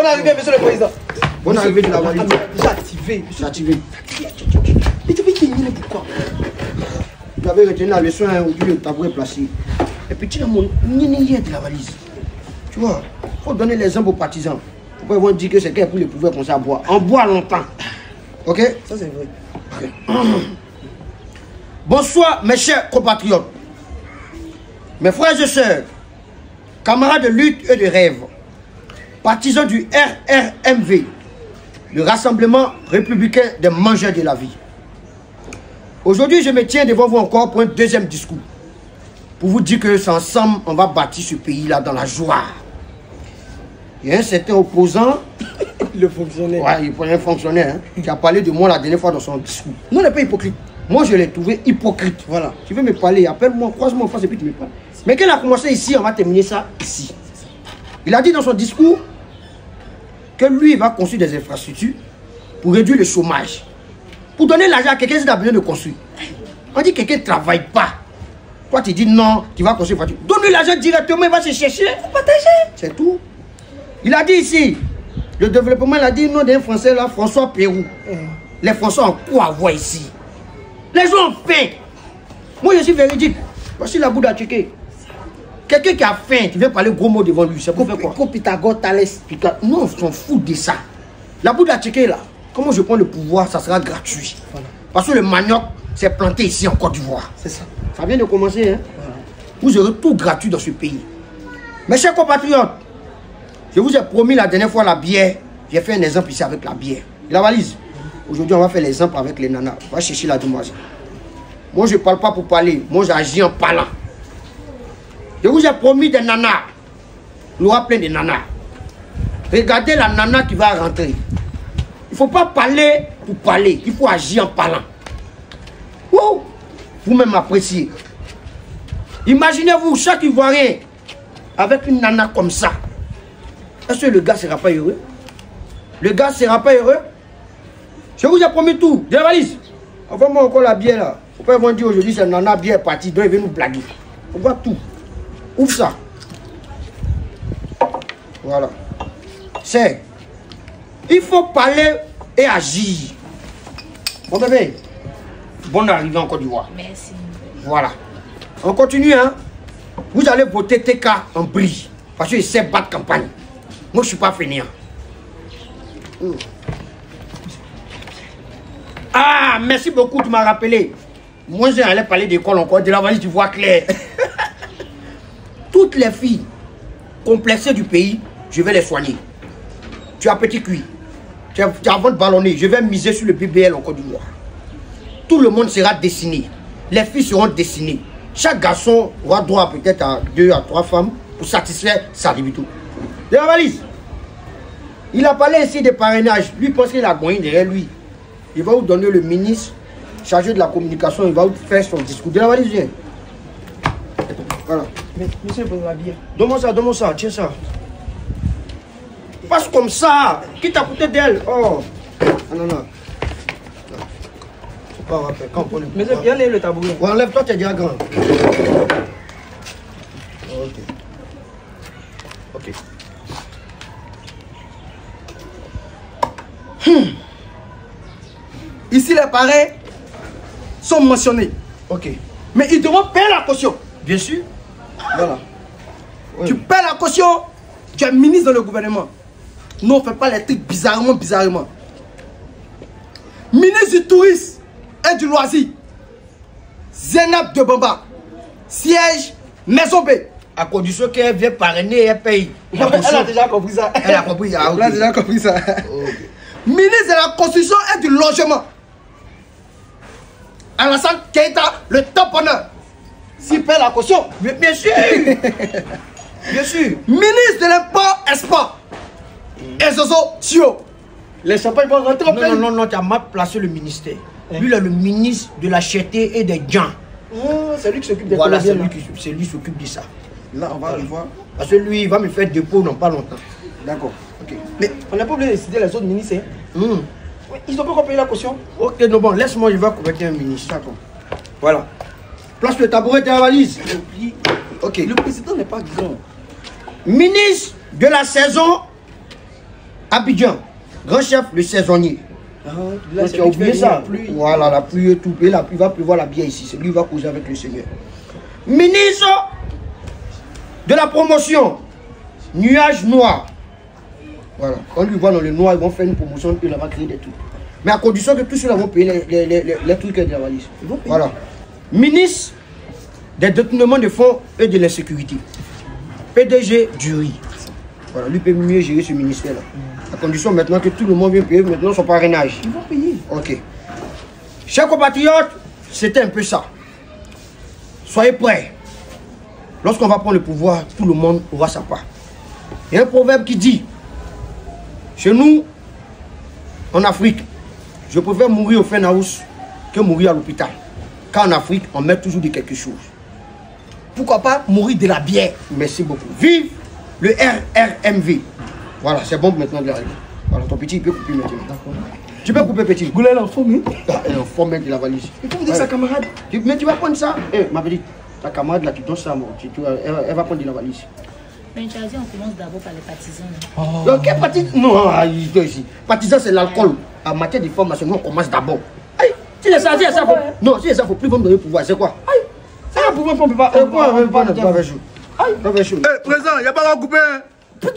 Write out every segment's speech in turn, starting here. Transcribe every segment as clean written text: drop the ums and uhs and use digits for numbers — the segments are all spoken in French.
Bonne arrivée, monsieur le président. Bonne arrivée de la valise. Déjà activé. C'est activé. Mais tu veux qu'il y ait pourquoi? Tu avais retenu la leçon aujourd'hui, le tabouret placé. Et puis tu as mon nini de la valise. Tu vois, il faut donner l'exemple aux partisans. Pourquoi ils vont dire que c'est qu'elle pour les pouvoir comme ça boire. On boit longtemps. Ok? Ça c'est vrai. Okay. Bonsoir mes chers compatriotes, mes frères et sœurs, camarades de lutte et de rêve, partisans du RRMV, le Rassemblement républicain des mangeurs de la vie. Aujourd'hui, je me tiens devant vous encore pour un deuxième discours. Pour vous dire que c'est ensemble, on va bâtir ce pays-là dans la joie. Il y a un certain opposant. Le fonctionnaire. Ouais, il est un fonctionnaire hein, qui a parlé de moi la dernière fois dans son discours. Non, on n'est pas hypocrite. Moi, je l'ai trouvé hypocrite. Voilà. Tu veux me parler, appelle-moi, croise-moi en face et puis tu me parles. Mais quand il a commencé ici, on va terminer ça ici. Il a dit dans son discours que lui, il va construire des infrastructures pour réduire le chômage. Pour donner l'argent à quelqu'un qui a besoin de construire. On dit que quelqu'un ne travaille pas. Toi, tu dis non, tu vas construire une voiture. Donne-lui l'argent directement, il va se chercher. Partager. C'est tout. Il a dit ici, le développement, il a dit non d'un Français là, François Pérou. Les Français ont quoi à voir ici? Les gens ont faim. Moi, je suis véridique. Voici la boule à checker. Quelqu'un qui a faim, tu viens parler gros mots devant lui. C'est pour faire quoi? Pythagore, Thalès. Non, on s'en fout de ça. La boule à checker là, comment je prends le pouvoir, ça sera gratuit. Voilà. Parce que le manioc s'est planté ici en Côte d'Ivoire. C'est ça. Ça vient de commencer. Hein? Voilà. Vous aurez tout gratuit dans ce pays. Mes chers compatriotes, je vous ai promis la dernière fois la bière. J'ai fait un exemple ici avec la bière. La valise. Aujourd'hui, on va faire l'exemple avec les nanas. On va chercher la demoiselle. Moi, je ne parle pas pour parler. Moi, j'agis en parlant. Je vous ai promis des nanas. Il y aura plein de nanas. Regardez la nana qui va rentrer. Il ne faut pas parler pour parler. Il faut agir en parlant. Wow. Vous-même appréciez. Imaginez-vous, chaque Ivoirien, avec une nana comme ça. Est-ce que le gars ne sera pas heureux? Le gars ne sera pas heureux? Je vous ai promis tout. De la valise. Envoie-moi encore la bière là. Faut pas dire aujourd'hui c'est nana bière partie. Donc il veut nous blaguer. On voit tout. Ouvre ça. Voilà. C'est. Il faut parler et agir. Bon bébé. Bonne arrivée en Côte d'Ivoire. Merci. Voilà. On continue hein. Vous allez voter TK en brie. Parce qu'il sait battre campagne. Moi je suis pas fainéant. Ah, merci beaucoup, tu m'as rappelé. Moi, j'allais parler d'école encore. De la valise, tu vois clair. Toutes les filles complexées du pays, je vais les soigner. Tu as petit cuit. Tu as avant de ballonner. Je vais miser sur le BBL en Côte d'Ivoire. Tout le monde sera dessiné. Les filles seront dessinées. Chaque garçon aura droit peut-être à 2 à 3 femmes pour satisfaire sa libido. De la valise. Il a parlé ici de parrainage. Lui pense qu'il a gagné derrière lui. Il va vous donner le ministre chargé de la communication. Il va vous faire son discours. De la valise, viens. Voilà. Mais monsieur, pour la bière. Donne-moi ça, tiens ça. Passe comme ça. Qui t'a coûté d'elle? Oh. Ah, non. C'est pas grave. Quand on est... Monsieur, viens le tabouret. Ouais, enlève-toi, t'es déjà grand. Ok. Ici, les parrains sont mentionnés. Ok. Mais ils devront payer la caution. Bien sûr. Voilà. Oui. Tu paies la caution, tu es ministre dans le gouvernement. Nous, on ne fait pas les trucs bizarrement. Ministre du tourisme et du loisir, Zainab de Bamba, siège Maison B. À condition qu'elle vienne parrainer et elle paye. Elle a déjà compris ça. Elle a compris. Ah, okay. Elle a déjà compris ça. Okay. Ministre de la construction et du logement, Alassane Keita, le tamponneur. S'il paie la caution, bien sûr. Bien sûr. Ministre de l'import export, Ezozo Thio. Les champagnes vont rentrer en plein. Non, tu as mal placé le ministère. Lui, il est le ministre de la cherté et des gens. C'est lui qui s'occupe des Voilà, c'est lui qui s'occupe de ça. Là, on va revoir. Parce que lui, il va me faire dépôt dans pas longtemps. D'accord. Ok. Mais on n'a pas oublié de décider les autres ministres. Hein? Ils n'ont pas encore payé la caution. Ok, non, bon, laisse-moi, je vais convaincre un ministre. D'accord. Voilà. Place le tabouret de la valise. Ok. Le président n'est pas grand. Ministre de la saison Abidjan, grand chef, le saisonnier. Là, Tu as oublié ça. Voilà, la pluie et tout. Et la pluie va pleuvoir la bière ici. C'est lui qui va causer avec le Seigneur. Ministre de la promotion, nuage noir. Voilà. Quand lui voit dans le noir, ils vont faire une promotion et il va créer des trucs. Mais à condition que tous ceux-là vont payer les trucs de la valise. Voilà. Ministre des détournements de fonds et de l'insécurité. PDG du riz. Voilà, lui peut mieux gérer ce ministère-là. À condition maintenant que tout le monde vient payer maintenant son parrainage. Ils vont payer. Ok. Chers compatriotes, c'était un peu ça. Soyez prêts. Lorsqu'on va prendre le pouvoir, tout le monde aura sa part. Il y a un proverbe qui dit, chez nous, en Afrique, je préfère mourir au Fenhouse que mourir à l'hôpital. Car en Afrique, on met toujours de quelque chose. Pourquoi pas mourir de la bière? Merci beaucoup. Vive le RRMV. Voilà, c'est bon maintenant de la règle. Voilà, ton petit, il peut couper maintenant. Tu peux couper, petit. Goulet en forme. Elle est en forme de la valise. Il faut vous dire sa camarade. Mais tu vas prendre ça. Eh, ma petite, ta camarade là, tu donnes ça, moi. Elle va prendre de la valise. Mais tu as dit, on commence d'abord par les partisans. Donc, quel partisan? Non, ici. Partisan, c'est l'alcool. En matière de formation, nous, on commence d'abord. Si les ça, faut... Non, si les ça, faut plus vendre le pouvoir, c'est quoi? Ça va pouvoir, on peut pas. Président, il n'y a pas à couper. Il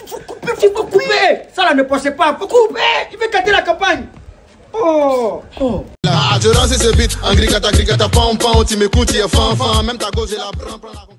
faut couper. Ça là, ne pensez pas. Il faut couper. Il veut gâter la campagne. Oh. Je lance ce beat, en grigata, pam, pam, tu m'écoutes, tu es fan, même ta gauche, j'ai la prends la